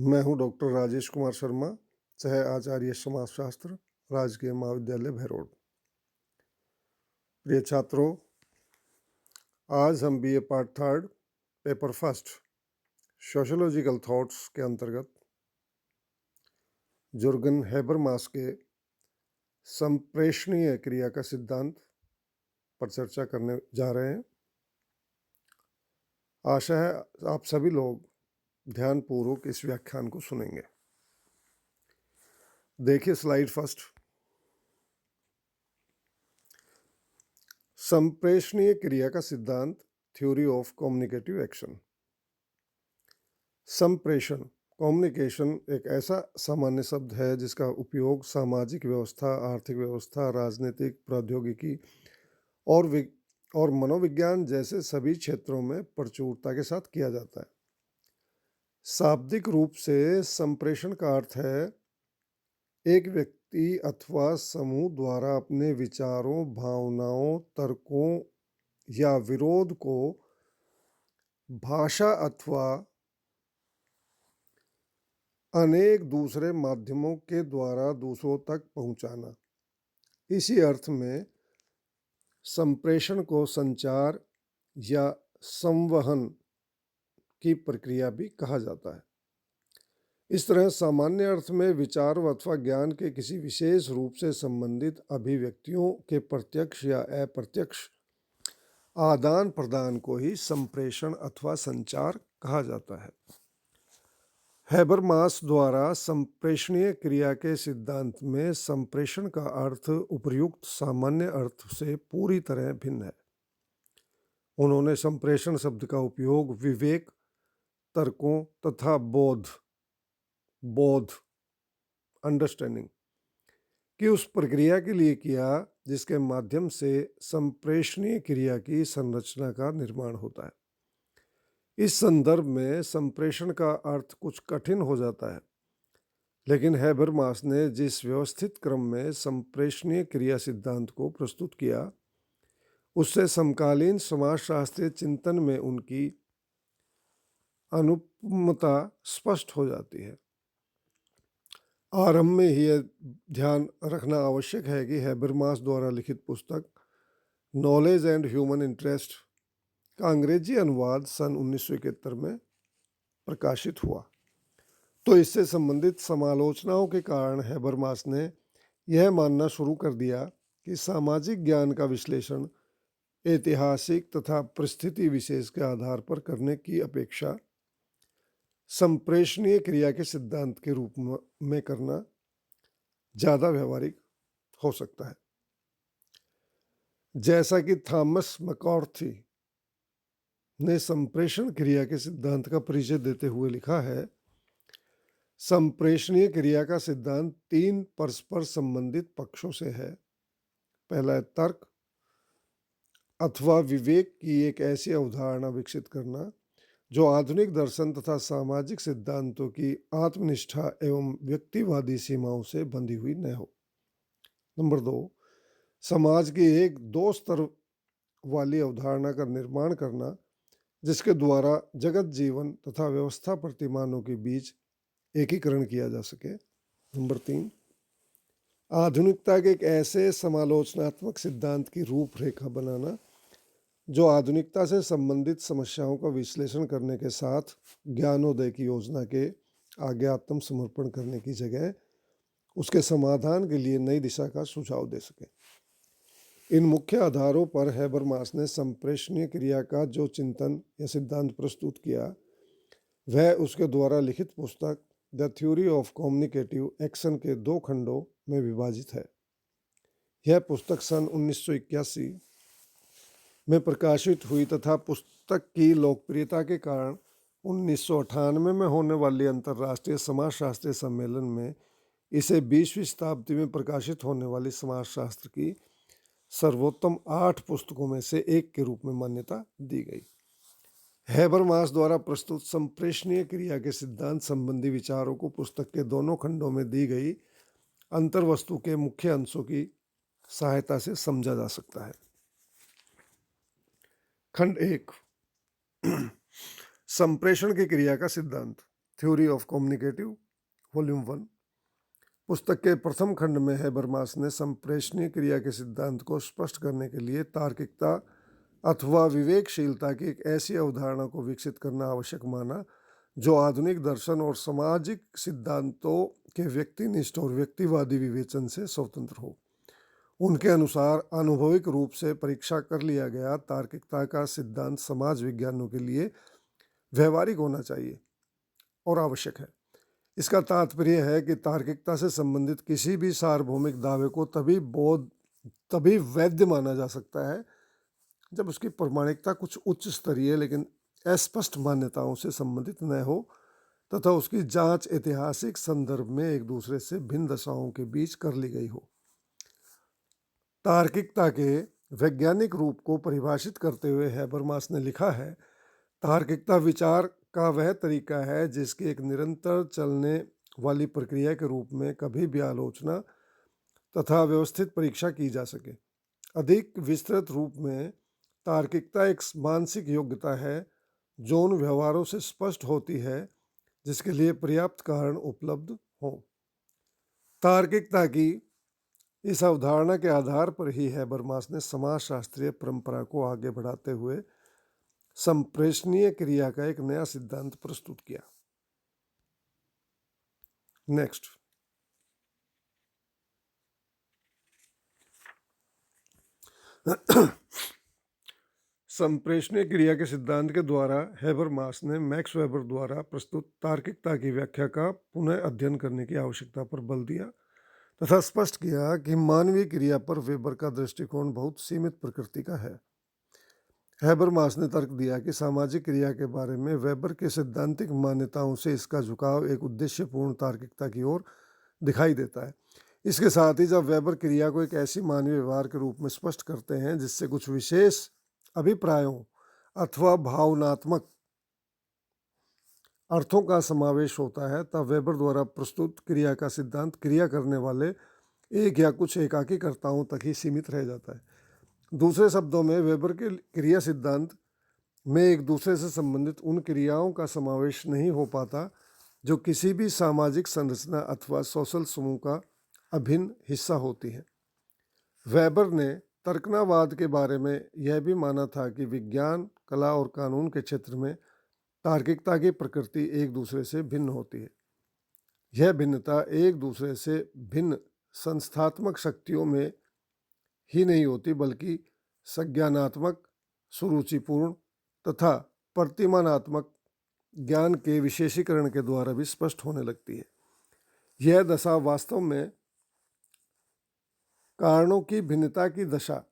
मैं हूँ डॉक्टर राजेश कुमार शर्मा, सह आचार्य समाजशास्त्र, राजकीय महाविद्यालय भैरोड। प्रिय छात्रों, आज हम BA part third, paper first, sociological thoughts के अंतर्गत जुर्गन हैबरमास के संप्रेषणीय क्रिया का सिद्धांत पर चर्चा करने जा रहे हैं। आशा है आप सभी लोग ध्यानपूर्वक इस व्याख्यान को सुनेंगे। देखिए स्लाइड फर्स्ट। संप्रेषणीय क्रिया का सिद्धांत, थ्योरी ऑफ कम्युनिकेटिव एक्शन। संप्रेषण, कम्युनिकेशन एक ऐसा सामान्य शब्द है जिसका उपयोग सामाजिक व्यवस्था, आर्थिक व्यवस्था, राजनीतिक प्रौद्योगिकी और मनोविज्ञान जैसे सभी क्षेत्रों में प्रचुरता के साथ किया जाता है। शाब्दिक रूप से संप्रेषण का अर्थ है एक व्यक्ति अथवा समूह द्वारा अपने विचारों, भावनाओं, तर्कों या विरोध को भाषा अथवा अनेक दूसरे माध्यमों के द्वारा दूसरों तक पहुंचाना। इसी अर्थ में संप्रेषण को संचार या संवहन की प्रक्रिया भी कहा जाता है। इस तरह सामान्य अर्थ में विचारों अथवा ज्ञान के किसी विशेष रूप से संबंधित अभिव्यक्तियों के प्रत्यक्ष या अप्रत्यक्ष आदान प्रदान को ही संप्रेषण अथवा संचार कहा जाता है। हैबरमास द्वारा संप्रेषणीय क्रिया के सिद्धांत में संप्रेषण का अर्थ उपर्युक्त सामान्य अर्थ से पूरी तरह भिन्न है। उन्होंने संप्रेषण शब्द का उपयोग विवेक, तर्कों तथा बोध अंडरस्टैंडिंग की उस प्रक्रिया के लिए किया जिसके माध्यम से संप्रेषणीय क्रिया की संरचना का निर्माण होता है। इस संदर्भ में संप्रेषण का अर्थ कुछ कठिन हो जाता है, लेकिन हैबरमास ने जिस व्यवस्थित क्रम में संप्रेषणीय क्रिया सिद्धांत को प्रस्तुत किया उससे समकालीन समाजशास्त्रीय चिंतन में उनकी अनुपमता स्पष्ट हो जाती है। आरंभ में ही यह ध्यान रखना आवश्यक है कि हैबरमास द्वारा लिखित पुस्तक नॉलेज एंड ह्यूमन इंटरेस्ट का अंग्रेजी अनुवाद सन 1971 में प्रकाशित हुआ, तो इससे संबंधित समालोचनाओं के कारण हैबरमास ने यह मानना शुरू कर दिया कि सामाजिक ज्ञान का विश्लेषण ऐतिहासिक तथा परिस्थिति विशेष के आधार पर करने की अपेक्षा संप्रेषणीय क्रिया के सिद्धांत के रूप में करना ज़्यादा व्यवहारिक हो सकता है। जैसा कि थॉमस मैककार्थी ने संप्रेषण क्रिया के सिद्धांत का परिचय देते हुए लिखा है, संप्रेषणीय क्रिया का सिद्धांत 3 परस्पर संबंधित पक्षों से है। पहला है तर्क अथवा विवेक की एक ऐसी अवधारणा विकसित करना जो आधुनिक दर्शन तथा सामाजिक सिद्धांतों की आत्मनिष्ठा एवं व्यक्तिवादी सीमाओं से बंधी हुई न हो। नंबर 2, समाज की एक 2 स्तर वाली अवधारणा का निर्माण करना जिसके द्वारा जगत जीवन तथा व्यवस्था प्रतिमानों के बीच एकीकरण किया जा सके। नंबर 3, आधुनिकता के एक ऐसे समालोचनात्मक सिद्धांत की रूपरेखा बनाना जो आधुनिकता से संबंधित समस्याओं का विश्लेषण करने के साथ ज्ञानोदय की योजना के आगे आत्मसमर्पण करने की जगह उसके समाधान के लिए नई दिशा का सुझाव दे सके। इन मुख्य आधारों पर हैबरमास ने संप्रेषणीय क्रिया का जो चिंतन या सिद्धांत प्रस्तुत किया वह उसके द्वारा लिखित पुस्तक the theory of communicative action के 2 खंडों में विभाजित है। यह पुस्तक सन 1981 में प्रकाशित हुई तथा पुस्तक की लोकप्रियता के कारण 1998 में होने वाली अंतर्राष्ट्रीय समाजशास्त्रीय सम्मेलन में इसे 20वीं शताब्दी में प्रकाशित होने वाली समाजशास्त्र की सर्वोत्तम 8 पुस्तकों में से एक के रूप में मान्यता दी गई। हैबरमास द्वारा प्रस्तुत संप्रेषणीय क्रिया के सिद्धांत संबंधी विचारों को पुस्तक के दोनों खंडों में दी गई अंतर्वस्तु के मुख्य अंशों की सहायता से समझा जा सकता है। खंड 1, संप्रेषण की क्रिया का सिद्धांत, थ्योरी ऑफ कम्युनिकेटिव वॉल्यूम 1। पुस्तक के प्रथम खंड में हैबरमास ने संप्रेषणीय क्रिया के सिद्धांत को स्पष्ट करने के लिए तार्किकता अथवा विवेकशीलता की एक ऐसी अवधारणा को विकसित करना आवश्यक माना जो आधुनिक दर्शन और सामाजिक सिद्धांतों के व्यक्तिनिष्ठ और व्यक्तिवादी विवेचन से स्वतंत्र हो। उनके अनुसार अनुभविक रूप से परीक्षा कर लिया गया तार्किकता का सिद्धांत समाज विज्ञानों के लिए व्यवहारिक होना चाहिए और आवश्यक है। इसका तात्पर्य है कि तार्किकता से संबंधित किसी भी सार्वभौमिक दावे को तभी वैध माना जा सकता है जब उसकी प्रामाणिकता कुछ उच्च स्तरीय लेकिन अस्पष्ट मान्यताओं से संबंधित न हो तथा उसकी जांच ऐतिहासिक संदर्भ में एक दूसरे से भिन्न दशाओं के बीच कर ली गई हो। तार्किकता के वैज्ञानिक रूप को परिभाषित करते हुए हैबरमास ने लिखा है, तार्किकता विचार का वह तरीका है जिसकी एक निरंतर चलने वाली प्रक्रिया के रूप में कभी भी आलोचना तथा व्यवस्थित परीक्षा की जा सके। अधिक विस्तृत रूप में तार्किकता एक मानसिक योग्यता है जो उन व्यवहारों से स्पष्ट होती है जिसके लिए पर्याप्त कारण उपलब्ध हो। तार्किकता की इस अवधारणा के आधार पर ही हैबरमास ने समाजशास्त्रीय परंपरा को आगे बढ़ाते हुए संप्रेषणीय क्रिया का एक नया सिद्धांत प्रस्तुत किया। नेक्स्ट, संप्रेषणीय क्रिया के सिद्धांत के द्वारा हैबरमास ने मैक्स वेबर द्वारा प्रस्तुत तार्किकता की व्याख्या का पुनः अध्ययन करने की आवश्यकता पर बल दिया तथा स्पष्ट किया कि मानवीय क्रिया पर वेबर का दृष्टिकोण बहुत सीमित प्रकृति का है। हैबरमास ने तर्क दिया कि सामाजिक क्रिया के बारे में वेबर के सैद्धांतिक मान्यताओं से इसका झुकाव एक उद्देश्यपूर्ण तार्किकता की ओर दिखाई देता है। इसके साथ ही जब वेबर क्रिया को एक ऐसी मानवीय व्यवहार के रूप में स्पष्ट करते हैं जिससे कुछ विशेष अभिप्रायों अथवा भावनात्मक अर्थों का समावेश होता है, तब वेबर द्वारा प्रस्तुत क्रिया का सिद्धांत क्रिया करने वाले एक या कुछ एकाकीकर्ताओं तक ही सीमित रह जाता है। दूसरे शब्दों में वेबर के क्रिया सिद्धांत में एक दूसरे से संबंधित उन क्रियाओं का समावेश नहीं हो पाता जो किसी भी सामाजिक संरचना अथवा सोशल समूह का अभिन्न हिस्सा होती है। वेबर ने तर्कनावाद के बारे में यह भी माना था कि विज्ञान, कला और कानून के क्षेत्र में तार्किकता की प्रकृति एक दूसरे से भिन्न होती है। यह भिन्नता एक दूसरे से भिन्न संस्थात्मक शक्तियों में ही नहीं होती बल्कि संज्ञानात्मक, सुरुचिपूर्ण तथा प्रतिमानात्मक ज्ञान के विशेषीकरण के द्वारा भी स्पष्ट होने लगती है। यह दशा वास्तव में कारणों की भिन्नता की दशा,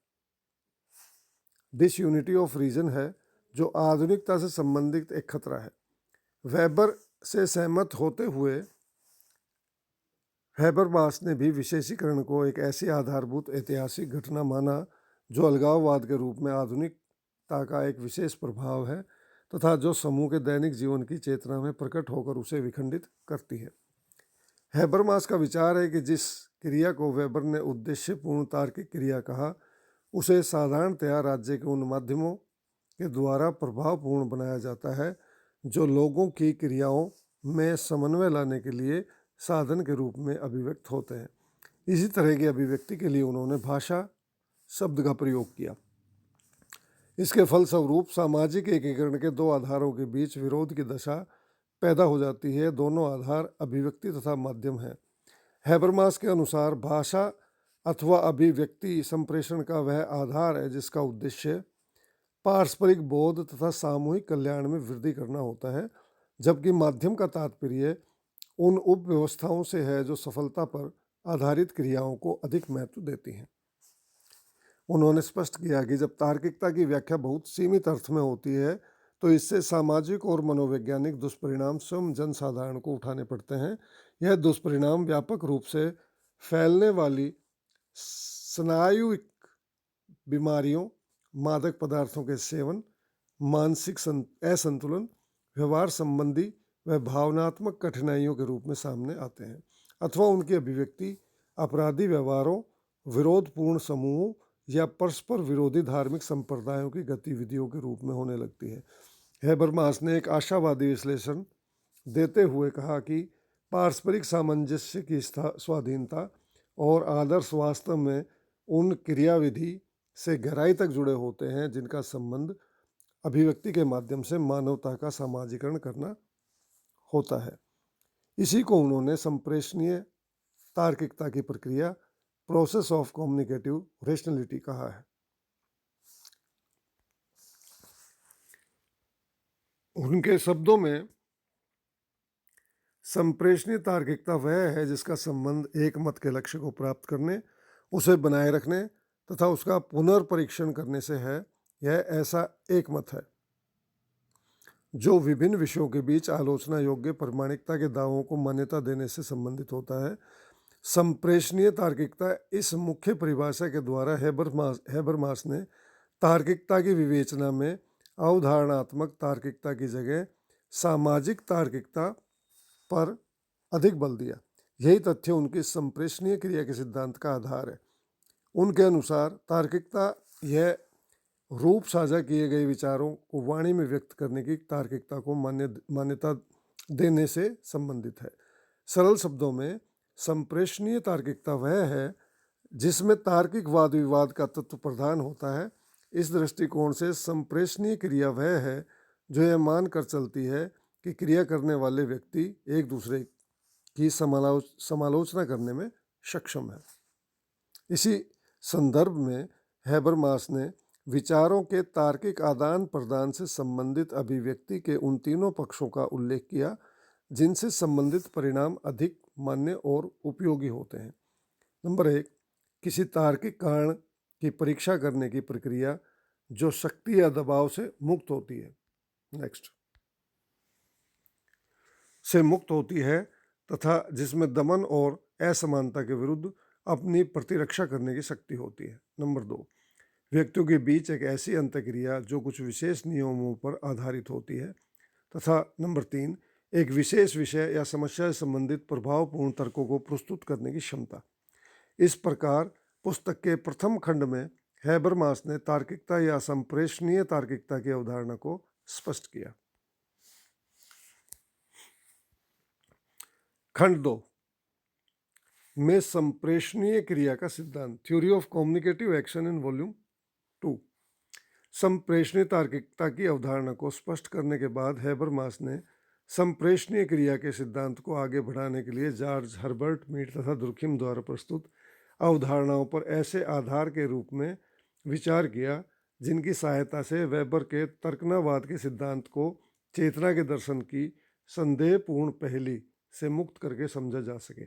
डिसयूनिटी ऑफ रीजन है, जो आधुनिकता से संबंधित एक खतरा है। वेबर से सहमत होते हुए हैबरमास ने भी विशेषीकरण को एक ऐसी आधारभूत ऐतिहासिक घटना माना जो अलगाववाद के रूप में आधुनिकता का एक विशेष प्रभाव है तथा जो समूह के दैनिक जीवन की चेतना में प्रकट होकर उसे विखंडित करती है। हैबरमास का विचार है कि जिस क्रिया को वेबर ने उद्देश्यपूर्ण तार्किक क्रिया कहा, उसे साधारणतया राज्य के उन माध्यमों के द्वारा प्रभावपूर्ण बनाया जाता है जो लोगों की क्रियाओं में समन्वय लाने के लिए साधन के रूप में अभिव्यक्त होते हैं। इसी तरह की अभिव्यक्ति के लिए उन्होंने भाषा शब्द का प्रयोग किया। इसके फलस्वरूप सामाजिक एकीकरण के दो आधारों के बीच विरोध की दशा पैदा हो जाती है। दोनों आधार अभिव्यक्ति तथा माध्यम हैं। हैबरमास के अनुसार भाषा अथवा अभिव्यक्ति संप्रेषण का वह आधार है जिसका उद्देश्य पारस्परिक बोध तथा सामूहिक कल्याण में वृद्धि करना होता है, जबकि माध्यम का तात्पर्य उन उपव्यवस्थाओं से है जो सफलता पर आधारित क्रियाओं को अधिक महत्व देती हैं। उन्होंने स्पष्ट किया कि जब तार्किकता की व्याख्या बहुत सीमित अर्थ में होती है तो इससे सामाजिक और मनोवैज्ञानिक दुष्परिणाम स्वयं जनसाधारण को उठाने पड़ते हैं। यह दुष्परिणाम व्यापक रूप से फैलने वाली स्नायुविक बीमारियों, मादक पदार्थों के सेवन, मानसिक असंतुलन, व्यवहार संबंधी व भावनात्मक कठिनाइयों के रूप में सामने आते हैं अथवा उनकी अभिव्यक्ति अपराधी व्यवहारों, विरोधपूर्ण समूहों या परस्पर विरोधी धार्मिक संप्रदायों की गतिविधियों के रूप में होने लगती है। हैबरमास ने एक आशावादी विश्लेषण देते हुए कहा कि पारस्परिक सामंजस्य की स्वाधीनता और आदर्श वास्तव में उन क्रियाविधि से गहराई तक जुड़े होते हैं जिनका संबंध अभिव्यक्ति के माध्यम से मानवता का सामाजिकरण करना होता है। इसी को उन्होंने संप्रेषणीय तार्किकता की प्रक्रिया, प्रोसेस ऑफ कम्युनिकेटिव रेशनलिटी कहा है। उनके शब्दों में संप्रेषणीय तार्किकता वह है जिसका संबंध एक मत के लक्ष्य को प्राप्त करने, उसे बनाए रखने तथा उसका पुनर्परीक्षण करने से है। यह ऐसा एक मत है जो विभिन्न विषयों के बीच आलोचना योग्य प्रामाणिकता के दावों को मान्यता देने से संबंधित होता है। संप्रेषणीय तार्किकता इस मुख्य परिभाषा के द्वारा हेबरमास ने तार्किकता की विवेचना में अवधारणात्मक तार्किकता की जगह सामाजिक तार्किकता पर अधिक बल दिया। यही तथ्य उनकी संप्रेषणीय क्रिया के सिद्धांत का आधार है। उनके अनुसार तार्किकता यह रूप साझा किए गए विचारों को वाणी में व्यक्त करने की तार्किकता को मान्यता देने से संबंधित है। सरल शब्दों में संप्रेषणीय तार्किकता वह है जिसमें तार्किक वाद विवाद का तत्व प्रधान होता है। इस दृष्टिकोण से संप्रेषणीय क्रिया वह है जो यह मान कर चलती है कि क्रिया करने वाले व्यक्ति एक दूसरे की समालोचना करने में सक्षम है। इसी संदर्भ में हेबरमास ने विचारों के तार्किक आदान प्रदान से संबंधित अभिव्यक्ति के उन तीनों पक्षों का उल्लेख किया जिनसे संबंधित परिणाम अधिक मान्य और उपयोगी होते हैं। नंबर 1, किसी तार्किक कारण की परीक्षा करने की प्रक्रिया जो शक्ति या दबाव से मुक्त होती है। नेक्स्ट, से मुक्त होती है तथा जिसमें दमन और असमानता के विरुद्ध अपनी प्रतिरक्षा करने की शक्ति होती है। नंबर 2, व्यक्तियों के बीच एक ऐसी अंतःक्रिया जो कुछ विशेष नियमों पर आधारित होती है। तथा नंबर 3, एक विशेष विषय या समस्या से संबंधित प्रभावपूर्ण तर्कों को प्रस्तुत करने की क्षमता। इस प्रकार पुस्तक के प्रथम खंड में हेबरमास ने तार्किकता या संप्रेषणीय तार्किकता की अवधारणा को स्पष्ट किया। खंड 2 में संप्रेषणीय क्रिया का सिद्धांत, theory of communicative action in volume 2। संप्रेषणीय तार्किकता की अवधारणा को स्पष्ट करने के बाद हेबरमास ने संप्रेषणीय क्रिया के सिद्धांत को आगे बढ़ाने के लिए जॉर्ज हर्बर्ट मीड तथा दुर्खिम द्वारा प्रस्तुत अवधारणाओं पर ऐसे आधार के रूप में विचार किया जिनकी सहायता से वेबर के तर्कनावाद के सिद्धांत को चेतना के दर्शन की संदेहपूर्ण पहेली से मुक्त करके समझा जा सके।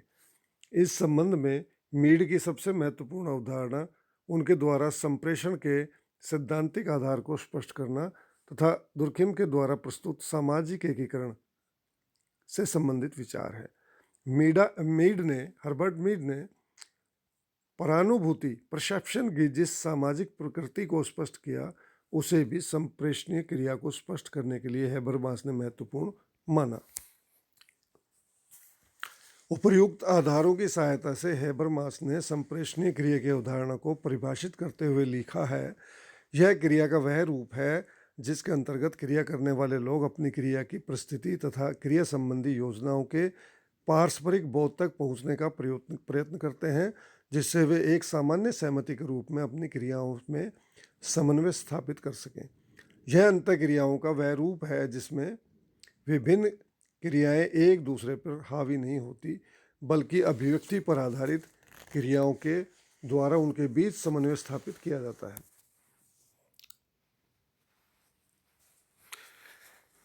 इस संबंध में मीड की सबसे महत्वपूर्ण अवधारणा उनके द्वारा संप्रेषण के सैद्धांतिक आधार को स्पष्ट करना तथा दुर्खिम के द्वारा प्रस्तुत सामाजिक एकीकरण से संबंधित विचार है। हर्बर्ट मीड ने परानुभूति परसेप्शन की जिस सामाजिक प्रकृति को स्पष्ट किया उसे भी संप्रेषणीय क्रिया को स्पष्ट करने के लिए हेबरमास ने महत्वपूर्ण माना। उपर्युक्त आधारों की सहायता से हेबरमास ने संप्रेषणीय क्रिया की अवधारणा को परिभाषित करते हुए लिखा है, यह क्रिया का वह रूप है जिसके अंतर्गत क्रिया करने वाले लोग अपनी क्रिया की परिस्थिति तथा क्रिया संबंधी योजनाओं के पारस्परिक बोध तक पहुंचने का प्रयत्न करते हैं जिससे वे एक सामान्य सहमति के रूप में अपनी क्रियाओं में समन्वय स्थापित कर सकें। यह अंतःक्रियाओं का वह रूप है जिसमें विभिन्न क्रियाएं एक दूसरे पर हावी नहीं होती बल्कि अभिव्यक्ति पर आधारित क्रियाओं के द्वारा उनके बीच समन्वय स्थापित किया जाता है।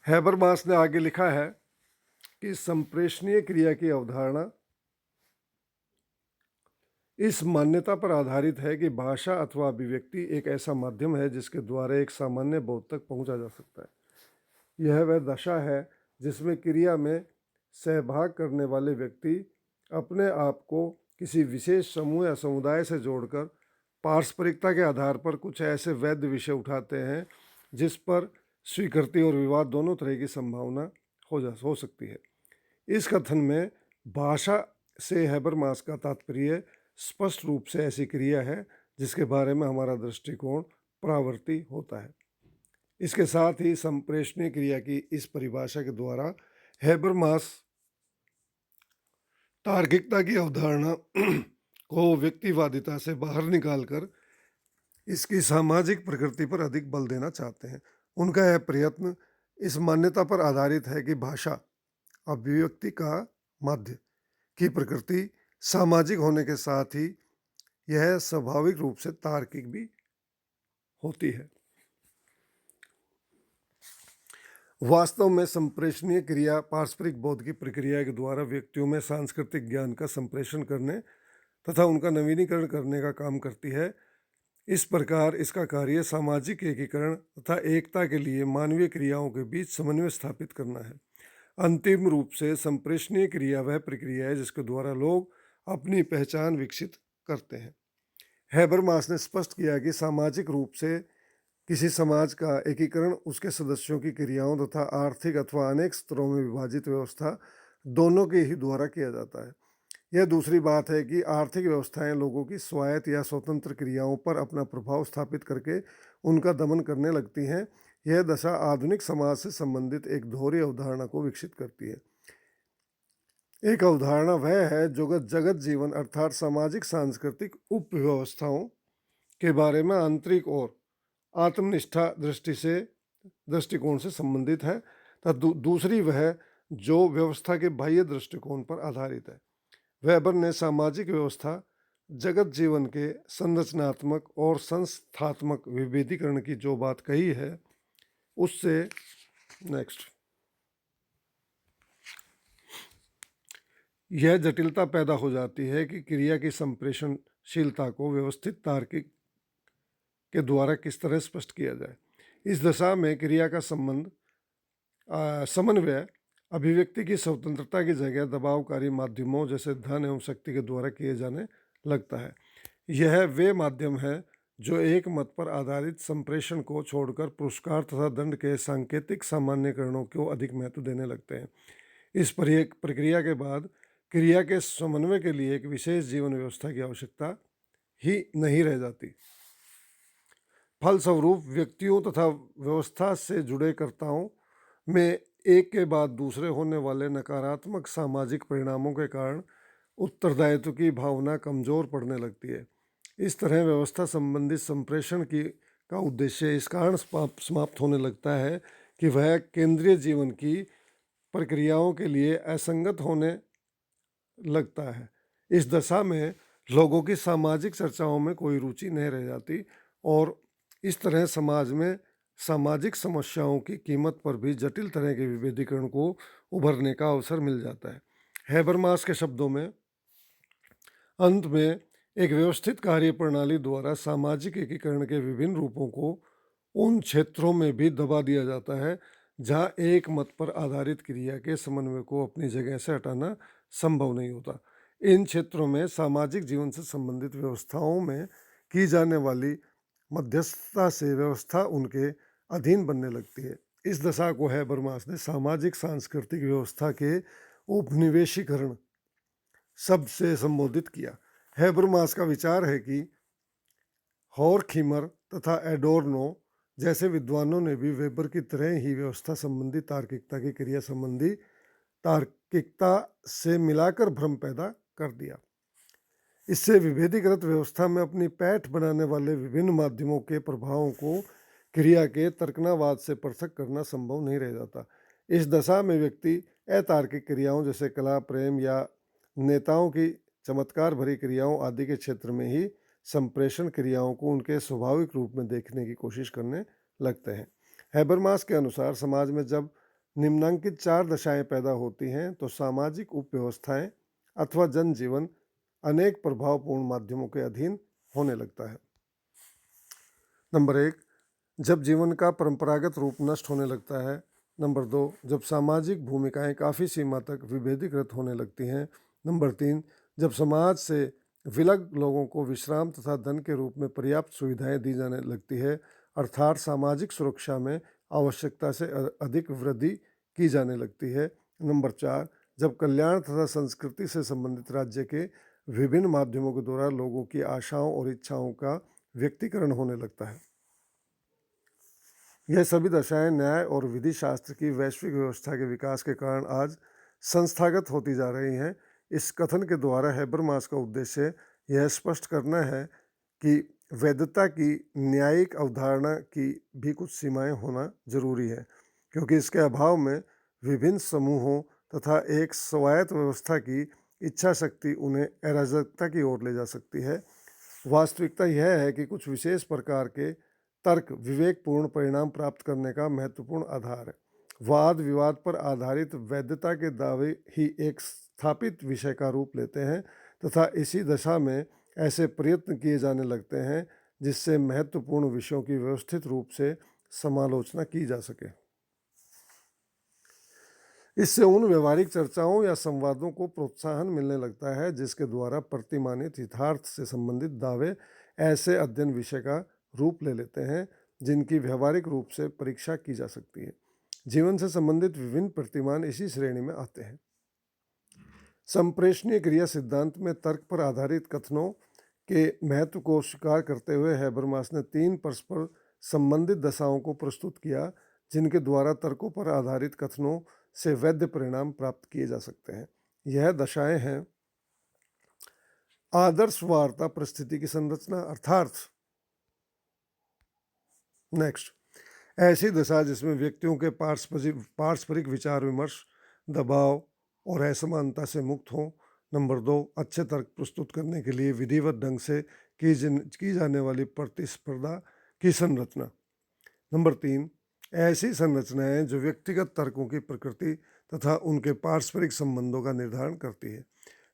हेबरमास ने आगे लिखा है कि संप्रेषणीय क्रिया की अवधारणा इस मान्यता पर आधारित है कि भाषा अथवा अभिव्यक्ति एक ऐसा माध्यम है जिसके द्वारा एक सामान्य बोध तक पहुंचा जा सकता है। यह वह दशा है जिसमें क्रिया में सहभाग करने वाले व्यक्ति अपने आप को किसी विशेष समूह या समुदाय से जोड़कर पारस्परिकता के आधार पर कुछ ऐसे वैध विषय उठाते हैं जिस पर स्वीकृति और विवाद दोनों तरह की संभावना हो सकती है। इस कथन में भाषा से हेबरमास का तात्पर्य स्पष्ट रूप से ऐसी क्रिया है जिसके बारे में हमारा दृष्टिकोण परावर्ती होता है। इसके साथ ही संप्रेषणीय क्रिया की इस परिभाषा के द्वारा हैबरमास तार्किकता की अवधारणा को व्यक्तिवादिता से बाहर निकालकर इसकी सामाजिक प्रकृति पर अधिक बल देना चाहते हैं। उनका यह प्रयत्न इस मान्यता पर आधारित है कि भाषा अभिव्यक्ति का माध्य की प्रकृति सामाजिक होने के साथ ही यह स्वाभाविक रूप से तार्किक भी होती है। वास्तव में संप्रेषणीय क्रिया पारस्परिक बोध की प्रक्रिया के द्वारा व्यक्तियों में सांस्कृतिक ज्ञान का संप्रेषण करने तथा उनका नवीनीकरण करने का काम करती है। इस प्रकार इसका कार्य सामाजिक एकीकरण तथा एकता के लिए मानवीय क्रियाओं के बीच समन्वय स्थापित करना है। अंतिम रूप से संप्रेषणीय क्रिया वह प्रक्रिया है जिसके द्वारा लोग अपनी पहचान विकसित करते हैं। हैबरमास ने स्पष्ट किया कि सामाजिक रूप से किसी समाज का एकीकरण उसके सदस्यों की क्रियाओं तथा आर्थिक अथवा अनेक स्तरों में विभाजित व्यवस्था दोनों के ही द्वारा किया जाता है। यह दूसरी बात है कि आर्थिक व्यवस्थाएं लोगों की स्वायत्त या स्वतंत्र क्रियाओं पर अपना प्रभाव स्थापित करके उनका दमन करने लगती हैं। यह दशा आधुनिक समाज से संबंधित एक दोहरी अवधारणा को विकसित करती है। एक अवधारणा वह है जो जगत जीवन अर्थात सामाजिक सांस्कृतिक उपव्यवस्थाओं के बारे में आंतरिक और आत्मनिष्ठा दृष्टिकोण से संबंधित है तथा दूसरी वह जो व्यवस्था के बाह्य दृष्टिकोण पर आधारित है। वेबर ने सामाजिक व्यवस्था जगत जीवन के संरचनात्मक और संस्थात्मक विभेदीकरण की जो बात कही है उससे नेक्स्ट यह जटिलता पैदा हो जाती है कि क्रिया की संप्रेषणशीलता को व्यवस्थित तार्किक के द्वारा किस तरह स्पष्ट किया जाए। इस दशा में क्रिया का समन्वय अभिव्यक्ति की स्वतंत्रता की जगह दबावकारी माध्यमों जैसे धन एवं शक्ति के द्वारा किए जाने लगता है। यह वे माध्यम है जो एक मत पर आधारित संप्रेषण को छोड़कर पुरस्कार तथा दंड के सांकेतिक सामान्यकरणों को अधिक महत्व देने लगते हैं। इस प्रक्रिया के बाद क्रिया के समन्वय के लिए एक विशेष जीवन व्यवस्था की आवश्यकता ही नहीं रह जाती। फलस्वरूप व्यक्तियों तथा व्यवस्था से जुड़े कर्ताओं में एक के बाद दूसरे होने वाले नकारात्मक सामाजिक परिणामों के कारण उत्तरदायित्व की भावना कमजोर पड़ने लगती है। इस तरह व्यवस्था संबंधित संप्रेषण का उद्देश्य इस कारण समाप्त होने लगता है कि वह केंद्रीय जीवन की प्रक्रियाओं के लिए असंगत होने लगता है। इस दशा में लोगों की सामाजिक चर्चाओं में कोई रुचि नहीं रह जाती और इस तरह समाज में सामाजिक समस्याओं की कीमत पर भी जटिल तरह के विभेदीकरण को उभरने का अवसर मिल जाता है। हैबरमास के शब्दों में अंत में एक व्यवस्थित कार्य प्रणाली द्वारा सामाजिक एकीकरण के विभिन्न रूपों को उन क्षेत्रों में भी दबा दिया जाता है जहाँ एक मत पर आधारित क्रिया के समन्वय को अपनी जगह से हटाना संभव नहीं होता। इन क्षेत्रों में सामाजिक जीवन से संबंधित व्यवस्थाओं में की जाने वाली मध्यस्थता से व्यवस्था उनके अधीन बनने लगती है। इस दशा को हैबरमास ने सामाजिक सांस्कृतिक व्यवस्था के उपनिवेशीकरण शब्द से संबोधित किया। हैबरमास का विचार है कि हॉरखीमर तथा एडोर्नो जैसे विद्वानों ने भी वेबर की तरह ही व्यवस्था संबंधी तार्किकता की क्रिया संबंधी तार्किकता से मिलाकर भ्रम पैदा कर दिया। इससे विभेदीकृत व्यवस्था में अपनी पैठ बनाने वाले विभिन्न माध्यमों के प्रभावों को क्रिया के तर्कनावाद से पृथक करना संभव नहीं रह जाता। इस दशा में व्यक्ति अतार्किक क्रियाओं जैसे कला, प्रेम या नेताओं की चमत्कार भरी क्रियाओं आदि के क्षेत्र में ही संप्रेषण क्रियाओं को उनके स्वाभाविक रूप में देखने की कोशिश करने लगते हैं। हैबरमास के अनुसार समाज में जब निम्नांकित 4 दशाएं पैदा होती हैं तो सामाजिक उपव्यवस्थाएं अथवा जनजीवन अनेक प्रभावपूर्ण माध्यमों के अधीन होने लगता है। नंबर 1, जब जीवन का परंपरागत रूप नष्ट होने लगता है। नंबर 2, जब सामाजिक भूमिकाएं काफ़ी सीमा तक विभेदीकृत होने लगती हैं। नंबर 3, जब समाज से विलग लोगों को विश्राम तथा धन के रूप में पर्याप्त सुविधाएं दी जाने लगती है अर्थात सामाजिक सुरक्षा में आवश्यकता से अधिक वृद्धि की जाने लगती है। नंबर 4, जब कल्याण तथा संस्कृति से संबंधित राज्य के विभिन्न माध्यमों के द्वारा लोगों की आशाओं और इच्छाओं का व्यक्तीकरण होने लगता है। यह सभी दशाएं न्याय और विधि शास्त्र की वैश्विक व्यवस्था के विकास के कारण आज संस्थागत होती जा रही हैं। इस कथन के द्वारा हैबरमास का उद्देश्य यह स्पष्ट करना है कि वैधता की न्यायिक अवधारणा की भी कुछ सीमाएं होना जरूरी है, क्योंकि इसके अभाव में विभिन्न समूहों तथा एक स्वायत्त व्यवस्था की इच्छा शक्ति उन्हें अराजकता की ओर ले जा सकती है। वास्तविकता यह है कि कुछ विशेष प्रकार के तर्क विवेकपूर्ण परिणाम प्राप्त करने का महत्वपूर्ण आधार है। वाद विवाद पर आधारित वैधता के दावे ही एक स्थापित विषय का रूप लेते हैं तथा इसी दशा में ऐसे प्रयत्न किए जाने लगते हैं जिससे महत्वपूर्ण विषयों की व्यवस्थित रूप से समालोचना की जा सके। इससे उन व्यवहारिक चर्चाओं या संवादों को प्रोत्साहन मिलने लगता है जिसके द्वारा प्रतिमानित यथार्थ से संबंधित दावे ऐसे अध्ययन विषय का रूप ले लेते हैं जिनकी व्यवहारिक रूप से परीक्षा की जा सकती है। जीवन से संबंधित विभिन्न प्रतिमान इसी श्रेणी में आते हैं। संप्रेषणीय क्रिया सिद्धांत में तर्क पर आधारित कथनों के महत्व को स्वीकार करते हुए हैबरमास ने 3 परस्पर संबंधित दशाओं को प्रस्तुत किया जिनके द्वारा तर्कों पर आधारित कथनों से वैध परिणाम प्राप्त किए जा सकते हैं। यह दशाएं हैं आदर्श वार्ता परिस्थिति की संरचना अर्थात नेक्स्ट ऐसी दशा जिसमें व्यक्तियों के पारस्परिक विचार विमर्श, दबाव और असमानता से मुक्त हों। नंबर 2 अच्छे तर्क प्रस्तुत करने के लिए विधिवत ढंग से की जाने वाली प्रतिस्पर्धा की संरचना। नंबर 3 ऐसी संरचनाएं जो व्यक्तिगत तर्कों की प्रकृति तथा उनके पारस्परिक संबंधों का निर्धारण करती है।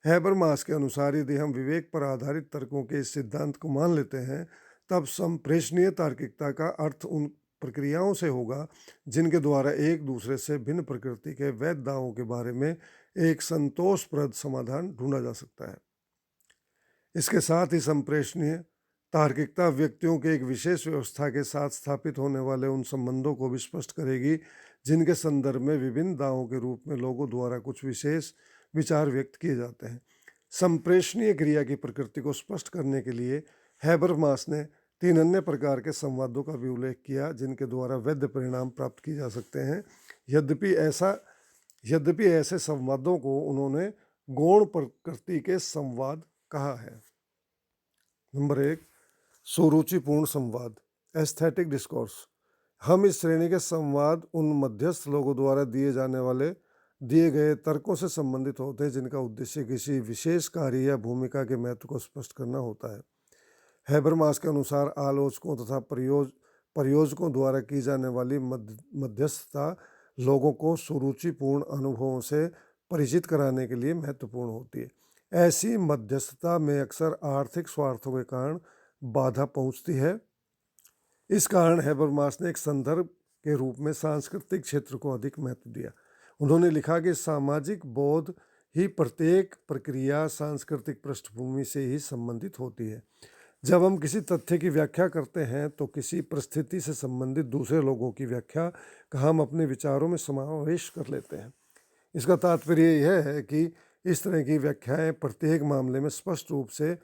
हैबरमास के अनुसार यदि हम विवेक पर आधारित तर्कों के इस सिद्धांत को मान लेते हैं तब संप्रेषणीय तार्किकता का अर्थ उन प्रक्रियाओं से होगा जिनके द्वारा एक दूसरे से भिन्न प्रकृति के वैध दावों के बारे में एक संतोषप्रद समाधान ढूंढा जा सकता है। इसके साथ ही संप्रेषणीय तार्किकता व्यक्तियों के एक विशेष व्यवस्था के साथ स्थापित होने वाले उन संबंधों को भी स्पष्ट करेगी जिनके संदर्भ में विभिन्न दावों के रूप में लोगों द्वारा कुछ विशेष विचार व्यक्त किए जाते हैं। संप्रेषणीय क्रिया की प्रकृति को स्पष्ट करने के लिए हैबरमास ने 3 अन्य प्रकार के संवादों का भी उल्लेख किया जिनके द्वारा वैध परिणाम प्राप्त किए जा सकते हैं। यद्यपि ऐसे संवादों को उन्होंने गौण प्रकृति के संवाद कहा है। नंबर 1 सुरुचिपूर्ण संवाद एस्थेटिक डिस्कोर्स। हम इस श्रेणी के संवाद उन मध्यस्थ लोगों द्वारा दिए गए तर्कों से संबंधित होते हैं जिनका उद्देश्य किसी विशेष कार्य या भूमिका के महत्व को स्पष्ट करना होता है। हैबरमास के अनुसार आलोचकों तथा प्रयोजकों द्वारा की जाने वाली मध्यस्थता लोगों को सुरुचिपूर्ण अनुभवों से परिचित कराने के लिए महत्वपूर्ण होती है। ऐसी मध्यस्थता में अक्सर आर्थिक स्वार्थों के कारण बाधा पहुंचती है। इस कारण हैबरमास ने एक संदर्भ के रूप में सांस्कृतिक क्षेत्र को अधिक महत्व दिया। उन्होंने लिखा कि सामाजिक बोध ही प्रत्येक प्रक्रिया सांस्कृतिक पृष्ठभूमि से ही संबंधित होती है। जब हम किसी तथ्य की व्याख्या करते हैं तो किसी परिस्थिति से संबंधित दूसरे लोगों की व्याख्या का हम अपने विचारों में समावेश कर लेते हैं। इसका तात्पर्य यह है कि इस तरह की व्याख्याएं प्रत्येक मामले में स्पष्ट रूप से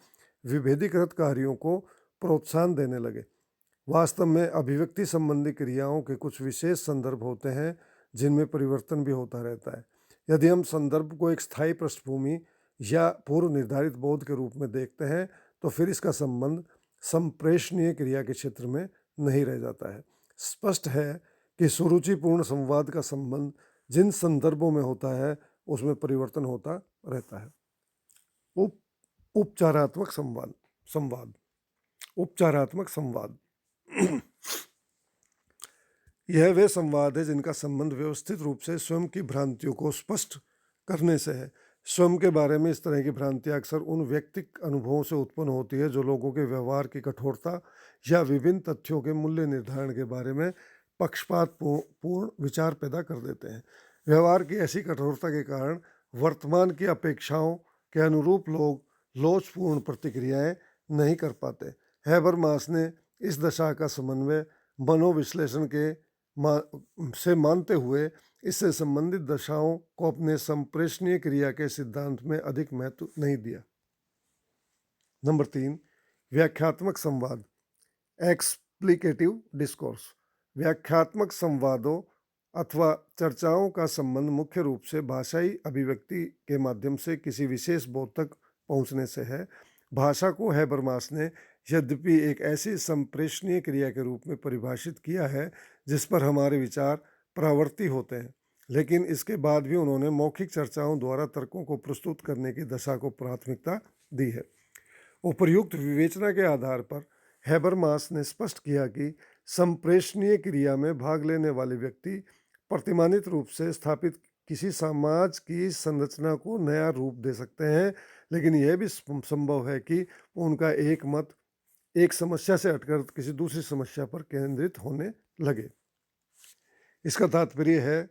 विभेदीकृत कार्यों को प्रोत्साहन देने लगे। वास्तव में अभिव्यक्ति संबंधी क्रियाओं के कुछ विशेष संदर्भ होते हैं जिनमें परिवर्तन भी होता रहता है। यदि हम संदर्भ को एक स्थायी पृष्ठभूमि या पूर्व निर्धारित बोध के रूप में देखते हैं तो फिर इसका संबंध संप्रेषणीय क्रिया के क्षेत्र में नहीं रह जाता है। स्पष्ट है कि सुरुचिपूर्ण संवाद का संबंध जिन संदर्भों में होता है उसमें परिवर्तन होता रहता है। उपचारात्मक संवाद यह वे संवाद है जिनका संबंध व्यवस्थित रूप से स्वयं की भ्रांतियों को स्पष्ट करने से है। स्वयं के बारे में इस तरह की भ्रांतियां अक्सर उन व्यक्तिगत अनुभवों से उत्पन्न होती है जो लोगों के व्यवहार की कठोरता या विभिन्न तथ्यों के मूल्य निर्धारण के बारे में पक्षपातपूर्ण विचार पैदा कर देते हैं। व्यवहार की ऐसी कठोरता के कारण वर्तमान की अपेक्षाओं के अनुरूप लोग लोचपूर्ण प्रतिक्रियाएं नहीं कर पाते। हैबरमास ने इस दशा का समन्वय मनोविश्लेषण से मानते हुए इससे संबंधित दशाओं को अपने संप्रेषणीय क्रिया के सिद्धांत में अधिक महत्व नहीं दिया। नंबर 3 व्याख्यात्मक संवाद एक्सप्लिकेटिव डिस्कोर्स। व्याख्यात्मक संवादों अथवा चर्चाओं का संबंध मुख्य रूप से भाषाई अभिव्यक्ति के माध्यम से किसी विशेष बोध तक पहुंचने से है। भाषा को हैबरमास ने यद्यपि एक ऐसी संप्रेषणीय क्रिया के रूप में परिभाषित किया है जिस पर हमारे विचार परावर्ती होते हैं, लेकिन इसके बाद भी उन्होंने मौखिक चर्चाओं द्वारा तर्कों को प्रस्तुत करने की दशा को प्राथमिकता दी है। उपर्युक्त विवेचना के आधार पर हैबरमास ने स्पष्ट किया कि संप्रेषणीय क्रिया में भाग लेने वाले व्यक्ति प्रतिमानित रूप से स्थापित किसी समाज की संरचना को नया रूप दे सकते हैं, लेकिन यह भी संभव है कि उनका एक मत एक समस्या से हटकर किसी दूसरी समस्या पर केंद्रित होने लगे। इसका तात्पर्य है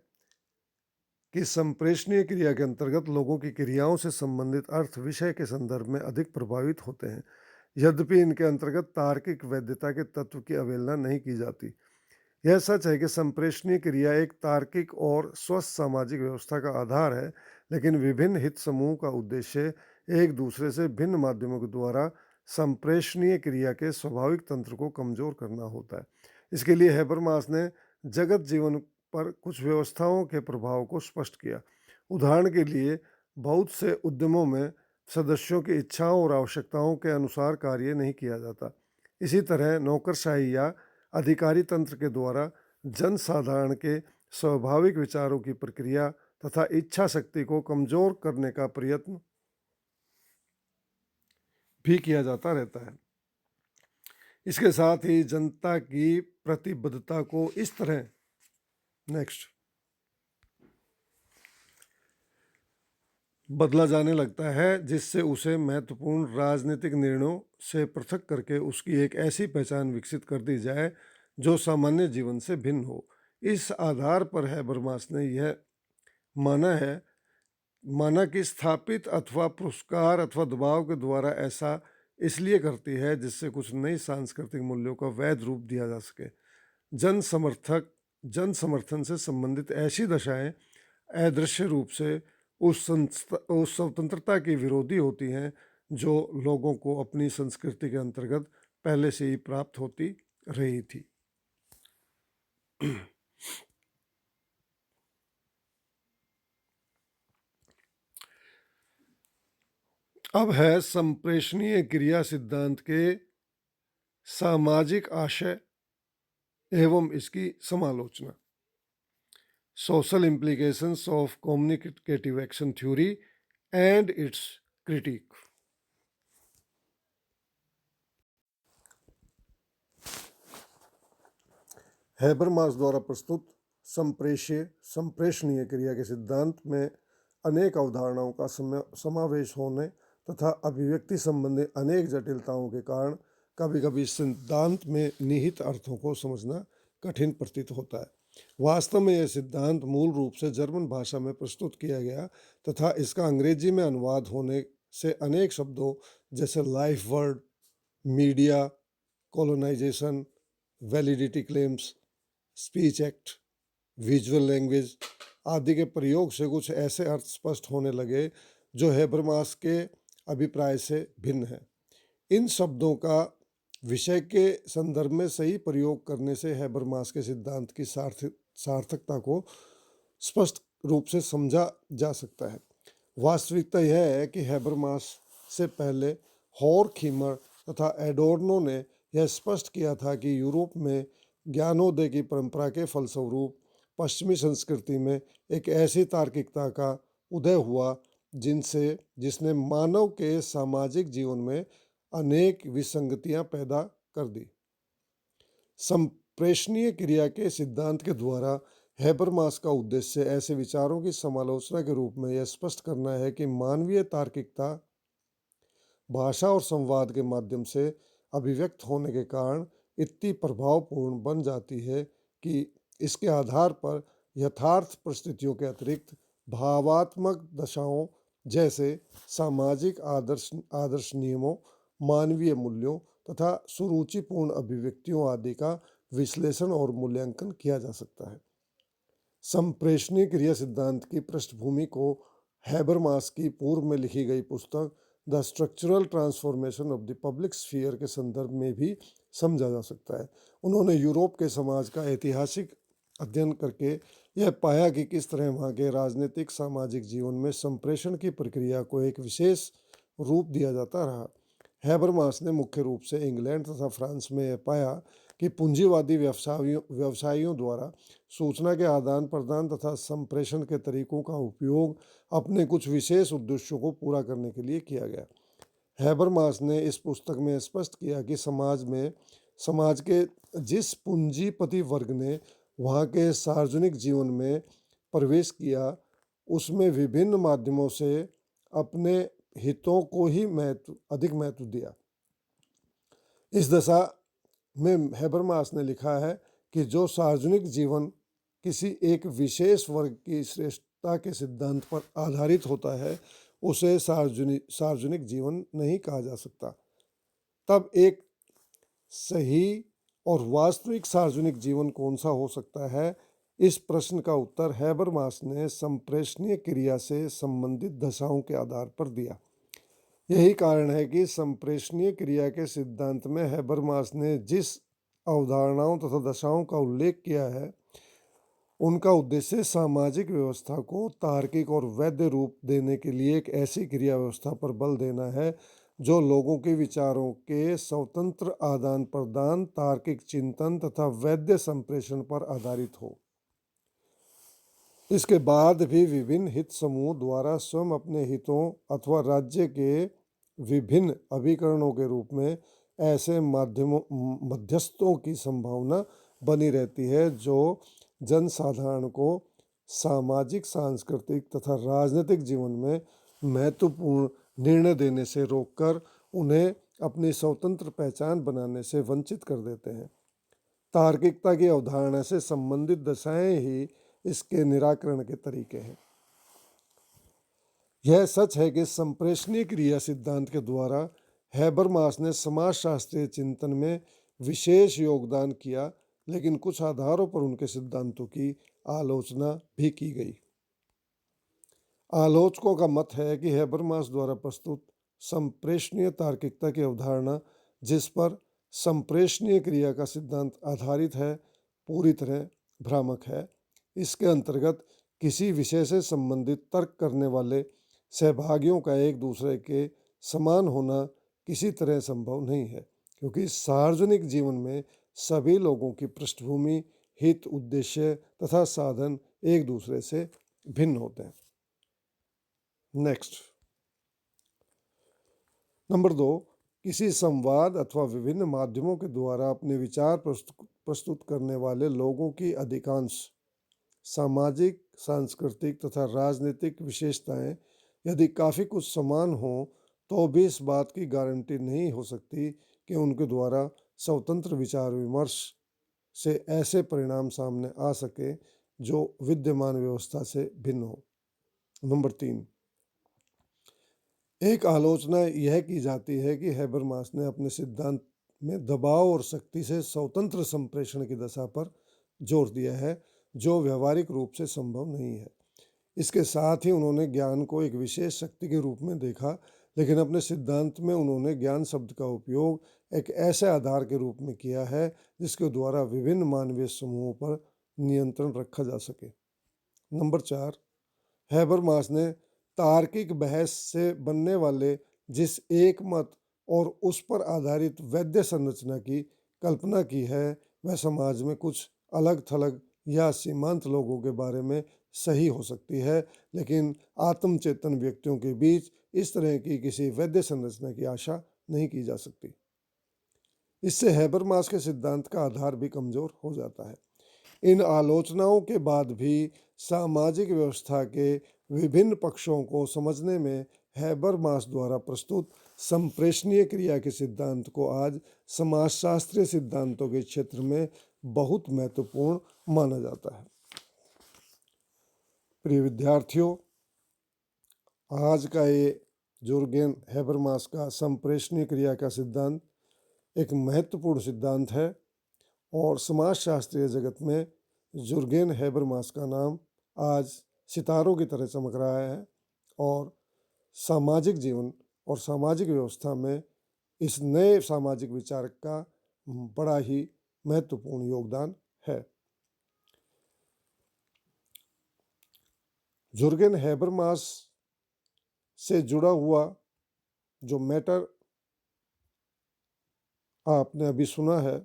कि संप्रेषणीय क्रिया के अंतर्गत लोगों की क्रियाओं से संबंधित अर्थ विषय के संदर्भ में अधिक प्रभावित होते हैं, यद्यपि इनके अंतर्गत तार्किक वैधता के तत्व की अवहेलना नहीं की जाती। यह सच है कि संप्रेषणीय क्रिया एक तार्किक और स्वस्थ सामाजिक व्यवस्था का आधार है, लेकिन विभिन्न हित समूह का उद्देश्य एक दूसरे से भिन्न माध्यमों के द्वारा संप्रेषणीय क्रिया के स्वाभाविक तंत्र को कमजोर करना होता है। इसके लिए हैबरमास ने जगत जीवन पर कुछ व्यवस्थाओं के प्रभाव को स्पष्ट किया। उदाहरण के लिए, बहुत से उद्यमों में सदस्यों की इच्छाओं और आवश्यकताओं के अनुसार कार्य नहीं किया जाता। इसी तरह नौकरशाही या अधिकारी तंत्र के द्वारा जनसाधारण के स्वाभाविक विचारों की प्रक्रिया तथा इच्छा शक्ति को कमजोर करने का प्रयत्न भी किया जाता रहता है। इसके साथ ही जनता की प्रतिबद्धता को इस तरह बदला जाने लगता है जिससे उसे महत्वपूर्ण राजनीतिक निर्णयों से पृथक करके उसकी एक ऐसी पहचान विकसित कर दी जाए जो सामान्य जीवन से भिन्न हो। इस आधार पर हैबरमास ने यह माना कि स्थापित अथवा पुरस्कार अथवा दबाव के द्वारा ऐसा इसलिए करती है जिससे कुछ नई सांस्कृतिक मूल्यों का वैध रूप दिया जा सके। जन समर्थन से संबंधित ऐसी दशाएं अदृश्य रूप से उस स्वतंत्रता की विरोधी होती हैं जो लोगों को अपनी संस्कृति के अंतर्गत पहले से ही प्राप्त होती रही थी। अब है संप्रेषणीय क्रिया सिद्धांत के सामाजिक आशय एवं इसकी समालोचना। Social implications of communicative action theory and it's critic. Habermas द्वारा प्रस्तुत संप्रेषणीय क्रिया के सिद्धांत में अनेक अवधारणाओं का समावेश होने तथा अभिव्यक्ति संबंधी अनेक जटिलताओं के कारण कभी कभी सिद्धांत में निहित अर्थों को समझना कठिन प्रतीत होता है। वास्तव में यह सिद्धांत मूल रूप से जर्मन भाषा में प्रस्तुत किया गया तथा इसका अंग्रेजी में अनुवाद होने से अनेक शब्दों जैसे life word, media, colonisation, validity claims, speech act, visual language आदि के प्रयोग से कुछ ऐसे अर्थ स्पष्ट होने लगे जो हैबरमास के अभिप्राय से भिन्न है। इन शब्दों का विषय के संदर्भ में सही प्रयोग करने से हैबरमास के सिद्धांत की सार्थकता को स्पष्ट रूप से समझा जा सकता है। वास्तविकता यह है कि हैबरमास से पहले हॉरखीमर तथा एडोर्नो ने यह स्पष्ट किया था कि यूरोप में ज्ञानोदय की परंपरा के फलस्वरूप पश्चिमी संस्कृति में एक ऐसी तार्किकता का उदय हुआ जिसने मानव के सामाजिक जीवन में अनेक विसंगतियां पैदा कर दी। संप्रेषणीय क्रिया के सिद्धांत के द्वारा हैबरमास का उद्देश्य ऐसे विचारों की समालोचना के रूप में यह स्पष्ट करना है कि मानवीय तार्किकता भाषा और संवाद के माध्यम से अभिव्यक्त होने के कारण इतनी प्रभावपूर्ण बन जाती है कि इसके आधार पर यथार्थ परिस्थितियों के अतिरिक्त भावात्मक दशाओं जैसे सामाजिक आदर्श नियमों, मानवीय मूल्यों तथा सुरुचिपूर्ण अभिव्यक्तियों आदि का विश्लेषण और मूल्यांकन किया जा सकता है। संप्रेषणीय क्रिया सिद्धांत की पृष्ठभूमि को हैबरमास की पूर्व में लिखी गई पुस्तक the structural transformation of the public sphere के संदर्भ में भी समझा जा सकता है। उन्होंने यूरोप के समाज का ऐतिहासिक अध्ययन करके यह पाया कि किस तरह वहाँ के राजनीतिक सामाजिक जीवन में संप्रेषण की प्रक्रिया को एक विशेष रूप दिया जाता रहा। हैबरमास ने मुख्य रूप से इंग्लैंड तथा फ्रांस में यह पाया कि पूंजीवादी व्यवसायियों द्वारा सूचना के आदान प्रदान तथा संप्रेषण के तरीकों का उपयोग अपने कुछ विशेष उद्देश्यों को पूरा करने के लिए किया गया। हैबरमास ने इस पुस्तक में स्पष्ट किया कि समाज के जिस पूंजीपति वर्ग ने वहाँ के सार्वजनिक जीवन में प्रवेश किया, उसमें विभिन्न माध्यमों से अपने हितों को ही अधिक महत्व दिया। इस दशा में हैबरमास ने लिखा है कि जो सार्वजनिक जीवन किसी एक विशेष वर्ग की श्रेष्ठता के सिद्धांत पर आधारित होता है, उसे सार्वजनिक जीवन नहीं कहा जा सकता। तब एक सही और वास्तविक सार्वजनिक जीवन कौन सा हो सकता है? इस प्रश्न का उत्तर हैबरमास ने संप्रेषणीय क्रिया से संबंधित दशाओं के आधार पर दिया। यही कारण है कि संप्रेषणीय क्रिया के सिद्धांत में हैबरमास ने जिस अवधारणाओं तथा दशाओं का उल्लेख किया है, उनका उद्देश्य सामाजिक व्यवस्था को तार्किक और वैध रूप देने के लिए एक ऐसी क्रिया व्यवस्था पर बल देना है जो लोगों के विचारों के स्वतंत्र आदान प्रदान, तार्किक चिंतन तथा वैध संप्रेषण पर आधारित हो। इसके बाद भी विभिन्न हित समूह द्वारा स्वयं अपने हितों अथवा राज्य के विभिन्न अभिकरणों के रूप में ऐसे मध्यस्थों की संभावना बनी रहती है जो जनसाधारण को सामाजिक, सांस्कृतिक तथा राजनीतिक जीवन में महत्वपूर्ण निर्णय देने से रोककर उन्हें अपनी स्वतंत्र पहचान बनाने से वंचित कर देते हैं। तार्किकता की अवधारणा से संबंधित दशाएं ही इसके निराकरण के तरीके हैं। यह सच है कि संप्रेषणीय क्रिया सिद्धांत के द्वारा हैबरमास ने समाजशास्त्रीय चिंतन में विशेष योगदान किया, लेकिन कुछ आधारों पर उनके सिद्धांतों की आलोचना भी की गई। आलोचकों का मत है कि हैबरमास द्वारा प्रस्तुत संप्रेषणीय तार्किकता की अवधारणा, जिस पर संप्रेषणीय क्रिया का सिद्धांत आधारित है, पूरी तरह भ्रामक है। इसके अंतर्गत किसी विषय से संबंधित तर्क करने वाले सहभागियों का एक दूसरे के समान होना किसी तरह संभव नहीं है, क्योंकि सार्वजनिक जीवन में सभी लोगों की पृष्ठभूमि, हित, उद्देश्य तथा साधन एक दूसरे से भिन्न होते हैं। नेक्स्ट, नंबर 2, किसी संवाद अथवा विभिन्न माध्यमों के द्वारा अपने विचार प्रस्तुत करने वाले लोगों की अधिकांश सामाजिक, सांस्कृतिक तथा राजनीतिक विशेषताएं यदि काफ़ी कुछ समान हों, तो भी इस बात की गारंटी नहीं हो सकती कि उनके द्वारा स्वतंत्र विचार विमर्श से ऐसे परिणाम सामने आ सके जो विद्यमान व्यवस्था से भिन्न हो। नंबर 3, एक आलोचना यह की जाती है कि हैबरमास ने अपने सिद्धांत में दबाव और सख्ती से स्वतंत्र संप्रेषण की दशा पर जोर दिया है, जो व्यवहारिक रूप से संभव नहीं है। इसके साथ ही उन्होंने ज्ञान को एक विशेष शक्ति के रूप में देखा, लेकिन अपने सिद्धांत में उन्होंने ज्ञान शब्द का उपयोग एक ऐसे आधार के रूप में किया है जिसके द्वारा विभिन्न मानवीय समूहों पर नियंत्रण रखा जा सके। नंबर 4, हैबरमास ने तार्किक बहस से बनने वाले जिस एक मत और उस पर आधारित वैध संरचना की कल्पना की है, वह समाज में कुछ अलग थलग या सीमांत लोगों के बारे में सही हो सकती है, लेकिन आत्मचेतन व्यक्तियों के बीच इस तरह की किसी वैध संरचना की आशा नहीं की जा सकती। इससे हैबरमास के सिद्धांत का आधार भी कमजोर हो जाता है। इन आलोचनाओं के बाद भी सामाजिक व्यवस्था के विभिन्न पक्षों को समझने में हैबरमास द्वारा प्रस्तुत संप्रेषणीय क्रिया के सिद्धांत को आज समाजशास्त्रीय सिद्धांतों के क्षेत्र में बहुत महत्वपूर्ण माना जाता है। प्रिय विद्यार्थियों, आज का ये जुर्गेन हैबरमास का संप्रेषणीय क्रिया का सिद्धांत एक महत्वपूर्ण सिद्धांत है और समाजशास्त्रीय जगत में जुर्गेन हैबरमास का नाम आज सितारों की तरह चमक रहा है और सामाजिक जीवन और सामाजिक व्यवस्था में इस नए सामाजिक विचारक का बड़ा ही महत्वपूर्ण योगदान है। जुर्गेन हैबरमास से जुड़ा हुआ जो मैटर आपने अभी सुना है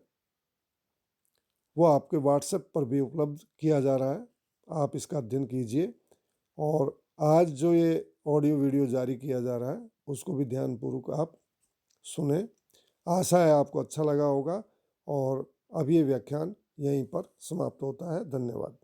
वो आपके व्हाट्सएप पर भी उपलब्ध किया जा रहा है, आप इसका अध्ययन कीजिए। और आज जो ये ऑडियो वीडियो जारी किया जा रहा है उसको भी ध्यानपूर्वक आप सुने। आशा है आपको अच्छा लगा होगा। और अब ये व्याख्यान यहीं पर समाप्त होता है। धन्यवाद।